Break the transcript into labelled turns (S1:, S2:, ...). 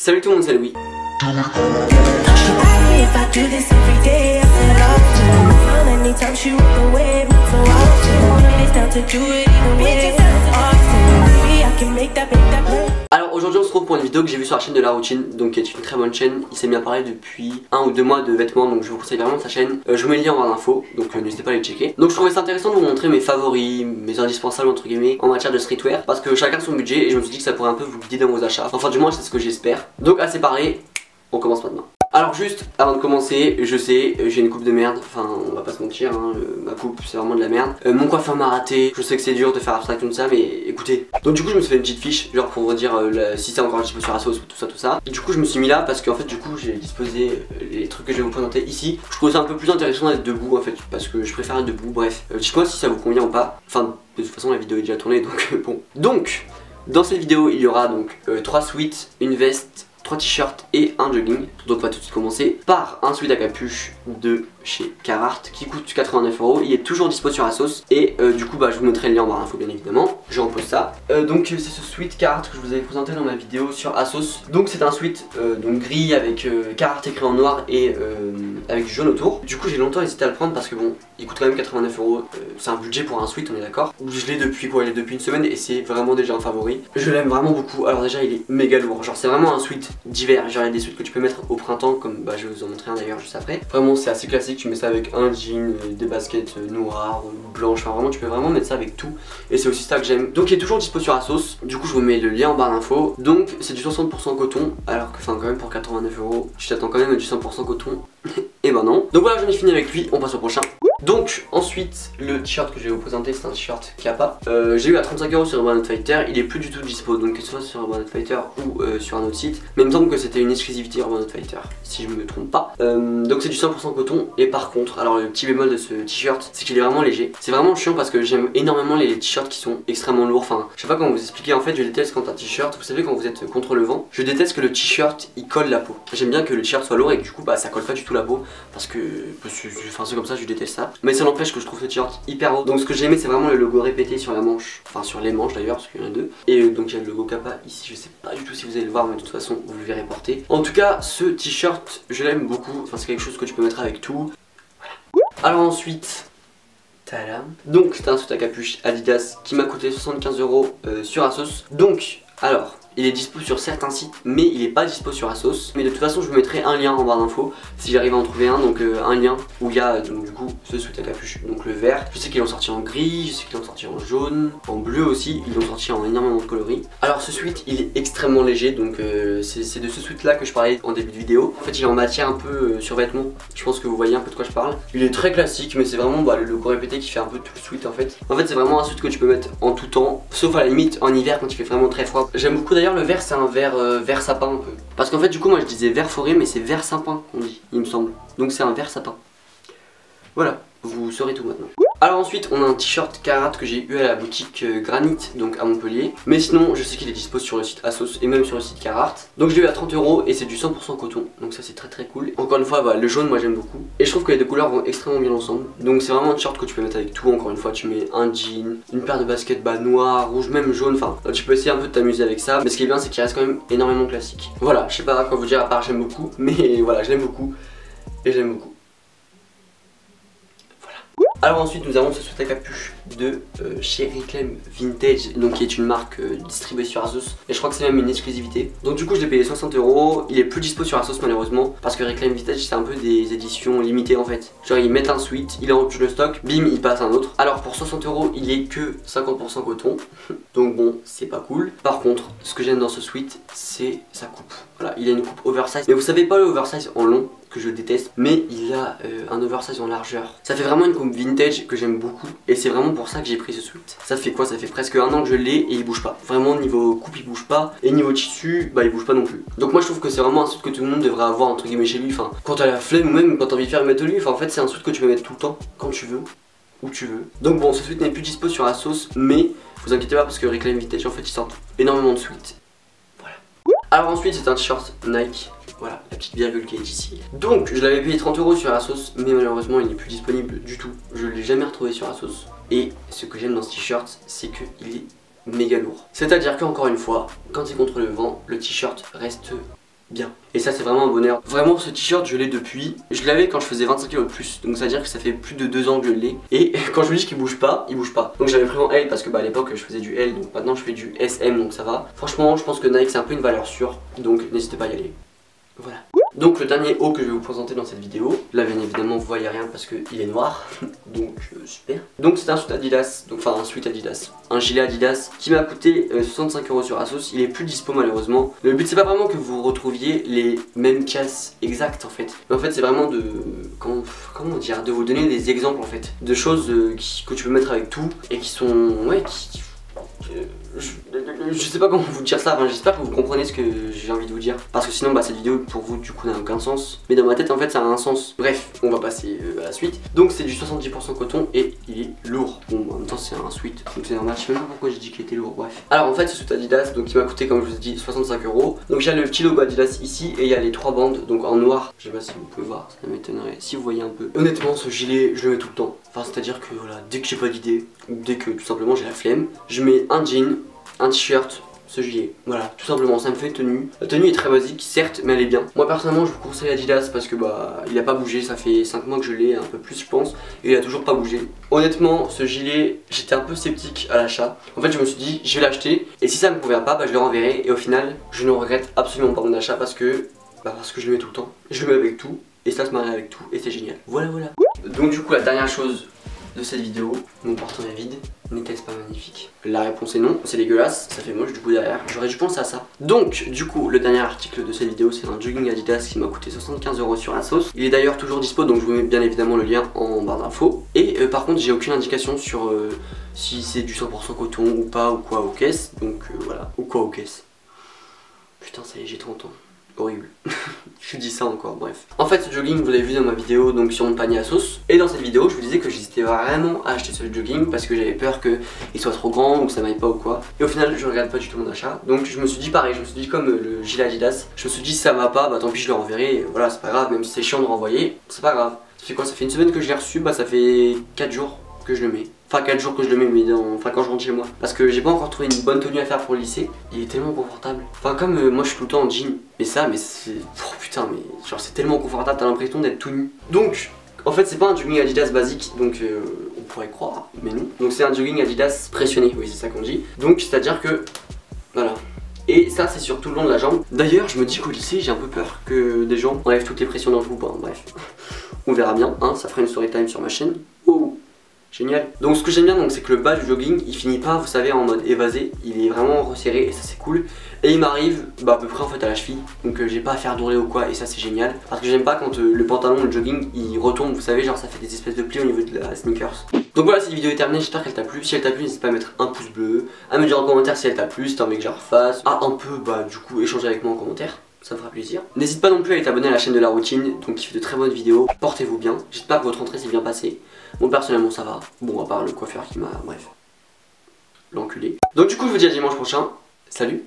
S1: Salut tout le monde, c'est Louis. Alors aujourd'hui on se retrouve pour une vidéo que j'ai vue sur la chaîne de La Routine, donc qui est une très bonne chaîne. Il s'est mis à parler depuis 1 ou 2 mois de vêtements, donc je vous conseille vraiment sa chaîne. Je vous mets le lien en barre d'infos, donc n'hésitez pas à les checker. Donc je trouvais ça intéressant de vous montrer mes favoris, mes indispensables entre guillemets en matière de streetwear, parce que chacun son budget et je me suis dit que ça pourrait un peu vous guider dans vos achats. Enfin du moins c'est ce que j'espère. Donc assez parlé, on commence maintenant. Alors juste avant de commencer, je sais, j'ai une coupe de merde, enfin on va pas se mentir, hein, ma coupe c'est vraiment de la merde. Mon coiffeur m'a raté, je sais que c'est dur de faire abstraction de ça mais écoutez. Donc du coup je me suis fait une petite fiche, genre pour vous dire si c'est encore dispo sur Asos ou tout ça. Et du coup je me suis mis là parce qu'en fait du coup j'ai disposé les trucs que je vais vous présenter ici. Je trouve ça un peu plus intéressant d'être debout en fait, parce que je préfère être debout, bref. Dites-moi si ça vous convient ou pas, enfin de toute façon la vidéo est déjà tournée donc bon. Donc dans cette vidéo il y aura donc 3 sweats, une veste, 3 t-shirts et un jogging. Donc on va tout de suite commencer par un sweat à capuche de chez Carhartt qui coûte 89 €. Il est toujours dispo sur Asos et du coup je vous mettrai le lien en barre d'infos bien évidemment. Je repose ça. Donc c'est ce sweat Carhartt que je vous avais présenté dans ma vidéo sur Asos. Donc c'est un sweat donc gris avec Carhartt écrit en noir et avec du jaune autour. Du coup j'ai longtemps hésité à le prendre parce que bon il coûte quand même 89 €. C'est un budget pour un sweat, on est d'accord. Je l'ai depuis quoi, il est depuis une semaine et c'est vraiment déjà un favori. Je l'aime vraiment beaucoup. Alors déjà il est méga lourd, genre c'est vraiment un sweat d'hiver. Genre il y a des sweats que tu peux mettre au printemps comme je vais vous en montrer un d'ailleurs juste après. Vraiment c'est assez classique, tu mets ça avec un jean, des baskets noires, blanches, enfin vraiment tu peux vraiment mettre ça avec tout. Et c'est aussi ça que j'aime. Donc il est toujours dispo sur Asos. Du coup je vous mets le lien en barre d'infos. Donc c'est du 60% coton, alors que enfin quand même pour 89 €, tu t'attends quand même à du 100% coton. Et ben non. Donc voilà, j'en ai fini avec lui, on passe au prochain. Donc ensuite le t-shirt que je vais vous présenter c'est un t-shirt Kappa. J'ai eu à 35 € sur Urban Outfitter, il est plus du tout dispo donc que ce soit sur Urban Outfitter ou sur un autre site. Mais il me semble que c'était une exclusivité Urban Outfitter si je me trompe pas. Donc c'est du 100% coton et par contre, alors le petit bémol de ce t-shirt c'est qu'il est vraiment léger. C'est vraiment chiant parce que j'aime énormément les t-shirts qui sont extrêmement lourds. Enfin je sais pas comment vous expliquer, en fait je déteste quand un t-shirt, vous savez quand vous êtes contre le vent, je déteste que le t-shirt il colle la peau. J'aime bien que le t-shirt soit lourd et que du coup ça colle pas du tout la peau parce que enfin c'est comme ça, je déteste ça. Mais ça n'empêche que je trouve ce t-shirt hyper haut. Donc ce que j'ai aimé c'est vraiment le logo répété sur la manche, enfin sur les manches d'ailleurs parce qu'il y en a deux. Et donc il y a le logo Kappa ici, je sais pas du tout si vous allez le voir mais de toute façon vous le verrez porter. En tout cas ce t-shirt je l'aime beaucoup, enfin c'est quelque chose que tu peux mettre avec tout. Voilà. Alors ensuite, tadam. Donc c'est un sweat à capuche Adidas qui m'a coûté 75 € sur Asos. Donc alors il est dispo sur certains sites mais il est pas dispo sur Asos. Mais de toute façon je vous mettrai un lien en barre d'infos si j'arrive à en trouver un. Donc un lien où il y a donc du coup ce sweat à capuche, donc le vert. Je sais qu'ils l'ont sorti en gris, je sais qu'ils l'ont sorti en jaune, en bleu aussi. Ils l'ont sorti en énormément de coloris. Alors ce sweat il est extrêmement léger. Donc c'est de ce sweat là que je parlais en début de vidéo. En fait il est en matière un peu survêtement. Je pense que vous voyez un peu de quoi je parle. Il est très classique mais c'est vraiment le logo répété qui fait un peu tout le sweat en fait. En fait c'est vraiment un sweat que tu peux mettre en tout temps, sauf à la limite en hiver quand il fait vraiment très froid. J'aime beaucoup d'ailleurs le vert, c'est un vert vert sapin un peu. Parce qu'en fait du coup moi je disais vert forêt mais c'est vert sapin qu'on dit, il me semble. Donc c'est un vert sapin. Voilà, vous saurez tout maintenant. Alors ensuite on a un t-shirt Carhartt que j'ai eu à la boutique Granit, donc à Montpellier. Mais sinon je sais qu'il est dispo sur le site Asos et même sur le site Carhartt. Donc je l'ai eu à 30 € et c'est du 100% coton. Donc ça c'est très cool. Encore une fois le jaune moi j'aime beaucoup. Et je trouve que les deux couleurs vont extrêmement bien ensemble. Donc c'est vraiment un t-shirt que tu peux mettre avec tout. Encore une fois tu mets un jean, une paire de baskets noir, rouge, même jaune. Enfin tu peux essayer un peu de t'amuser avec ça. Mais ce qui est bien c'est qu'il reste quand même énormément classique. Voilà, je sais pas quoi vous dire à part j'aime beaucoup. Mais voilà, je l'aime beaucoup. Et j'aime beaucoup. Alors ensuite nous avons ce sweat à capuche de chez Reclaim Vintage, donc qui est une marque distribuée sur Asos et je crois que c'est même une exclusivité. Donc du coup je l'ai payé 60 €, il est plus dispo sur Asos malheureusement parce que Reclaim Vintage c'est un peu des éditions limitées en fait. Genre ils mettent un sweat, il est en le stock, bim il passe un autre. Alors pour 60 € il est que 50% coton, donc bon c'est pas cool. Par contre ce que j'aime dans ce sweat c'est sa coupe. Voilà, il a une coupe oversize, mais vous savez pas le oversize en long que je déteste, mais il a un oversize en largeur. Ça fait vraiment une coupe vintage que j'aime beaucoup et c'est vraiment pour ça que j'ai pris ce sweat. Ça fait quoi? Ça fait presque un an que je l'ai et il bouge pas. Vraiment niveau coupe il bouge pas et niveau tissu il bouge pas non plus. Donc moi je trouve que c'est vraiment un sweat que tout le monde devrait avoir entre guillemets chez lui. Enfin quand t'as la flemme ou même quand t'as envie de faire mettre lui, enfin en fait c'est un sweat que tu peux mettre tout le temps quand tu veux, où tu veux. Donc bon ce sweat n'est plus dispo sur Asos mais vous inquiétez pas parce que Reclaim Vintage en fait ils sortent énormément de sweats. Voilà. Alors ensuite c'est un t-shirt Nike. Voilà, la petite virgule qui est ici. Donc, je l'avais payé 30 € sur Asos, mais malheureusement, il n'est plus disponible du tout. Je ne l'ai jamais retrouvé sur Asos. Et ce que j'aime dans ce t-shirt, c'est qu'il est méga lourd. C'est-à-dire qu'encore une fois, quand il est contre le vent, le t-shirt reste bien. Et ça c'est vraiment un bonheur. Vraiment ce t-shirt je l'ai depuis, je l'avais quand je faisais 25 kg de plus, donc ça veut dire que ça fait plus de 2 ans que je l'ai. Et quand je me dis qu'il bouge pas, il bouge pas. Donc j'avais pris en L parce que à l'époque je faisais du L, donc maintenant je fais du SM, donc ça va. Franchement je pense que Nike c'est un peu une valeur sûre, donc n'hésitez pas à y aller. Voilà. Donc le dernier haut que je vais vous présenter dans cette vidéo, là bien évidemment vous voyez rien parce qu'il est noir, donc super. Donc c'est un sweat Adidas, enfin un sweat Adidas, un gilet Adidas qui m'a coûté 65 € sur Asos. Il est plus dispo malheureusement. Le but c'est pas vraiment que vous retrouviez les mêmes casses exactes en fait, mais en fait c'est vraiment de, comment dire, de vous donner des exemples en fait, de choses que tu peux mettre avec tout et qui sont, ouais, je sais pas comment vous dire ça, enfin, j'espère que vous comprenez ce que j'ai envie de vous dire. Parce que sinon cette vidéo pour vous du coup n'a aucun sens. Mais dans ma tête en fait ça a un sens. Bref, on va passer à la suite. Donc c'est du 70% coton et il est lourd. Bon en même temps c'est un sweat, donc c'est normal, je sais même pas pourquoi j'ai dit qu'il était lourd, bref. Alors en fait ce sweat Adidas, donc il m'a coûté comme je vous ai dit 65 €. Donc j'ai le petit logo Adidas ici et il y a les 3 bandes, donc en noir. Je sais pas si vous pouvez voir, ça m'étonnerait si vous voyez un peu. Honnêtement ce gilet je le mets tout le temps. Enfin c'est à dire que voilà, dès que j'ai pas d'idée, ou dès que tout simplement j'ai la flemme, je mets un jean, un t-shirt, ce gilet, voilà, tout simplement, ça me fait une tenue. La tenue est très basique, certes, mais elle est bien. Moi personnellement, je vous conseille Adidas parce que il a pas bougé, ça fait 5 mois que je l'ai, un peu plus je pense, et il a toujours pas bougé. Honnêtement, ce gilet, j'étais un peu sceptique à l'achat. En fait, je me suis dit, je vais l'acheter, et si ça me convient pas, je le renverrai, et au final, je ne regrette absolument pas mon achat parce que je le mets tout le temps. Je le mets avec tout, et ça se marie avec tout, et c'est génial. Voilà. Donc du coup, la dernière chose de cette vidéo, mon porte-monnaie est vide, n'était-ce pas magnifique? La réponse est non, c'est dégueulasse, ça fait moche du coup derrière, j'aurais dû penser à ça. Donc du coup le dernier article de cette vidéo c'est un jogging Adidas qui m'a coûté 75 € sur Asos. Il est d'ailleurs toujours dispo donc je vous mets bien évidemment le lien en barre d'infos. Et par contre j'ai aucune indication sur si c'est du 100% coton ou pas ou quoi aux caisses, donc voilà, ou quoi aux caisses. Putain ça y est j'ai 30 ans. Horrible. Je dis ça encore, bref. En fait ce jogging vous l'avez vu dans ma vidéo donc sur mon panier Asos. Et dans cette vidéo je vous disais que j'hésitais vraiment à acheter ce jogging parce que j'avais peur qu'il soit trop grand ou que ça m'aille pas ou quoi. Et au final je regarde pas du tout mon achat. Donc je me suis dit pareil, je me suis dit comme le gilet Adidas, je me suis dit si ça va pas, tant pis je le renverrai. Et voilà c'est pas grave, même si c'est chiant de renvoyer, c'est pas grave. Ça fait quoi? Ça fait une semaine que je l'ai reçu, ça fait 4 jours que je le mets. Enfin 4 jours que je le mets mais quand je rentre chez moi. Parce que j'ai pas encore trouvé une bonne tenue à faire pour le lycée. Il est tellement confortable. Enfin comme moi je suis tout le temps en jean. Mais c'est... Oh putain mais genre c'est tellement confortable, t'as l'impression d'être tout nu. Donc en fait c'est pas un jogging Adidas basique. Donc on pourrait croire mais non. Donc c'est un jogging Adidas pressionné, oui c'est ça qu'on dit. Donc c'est à dire que voilà. Et ça c'est sur tout le long de la jambe. D'ailleurs je me dis qu'au lycée j'ai un peu peur que des gens enlèvent toutes les pressions dans le groupe, bref. On verra bien, hein, ça fera une story time sur ma chaîne. Oh. Génial. Donc ce que j'aime bien c'est que le bas du jogging il finit pas vous savez en mode évasé, il est vraiment resserré et ça c'est cool. Et il m'arrive à peu près en fait à la cheville, donc j'ai pas à faire dorer ou quoi et ça c'est génial. Parce que j'aime pas quand le pantalon, le jogging il retombe, vous savez genre ça fait des espèces de plis au niveau de la sneakers. Donc voilà cette vidéo est terminée, j'espère qu'elle t'a plu. Si elle t'a plu n'hésite pas à mettre un pouce bleu, à me dire en commentaire si elle t'a plu, si t'as envie que je la refasse, à un peu du coup échanger avec moi en commentaire. Ça me fera plaisir. N'hésite pas non plus à t'abonner à la chaîne de La Routine, donc qui fait de très bonnes vidéos. Portez-vous bien. J'espère que votre rentrée s'est bien passée. Bon personnellement ça va. Bon à part le coiffeur qui m'a... bref. L'enculé. Donc du coup je vous dis à dimanche prochain. Salut.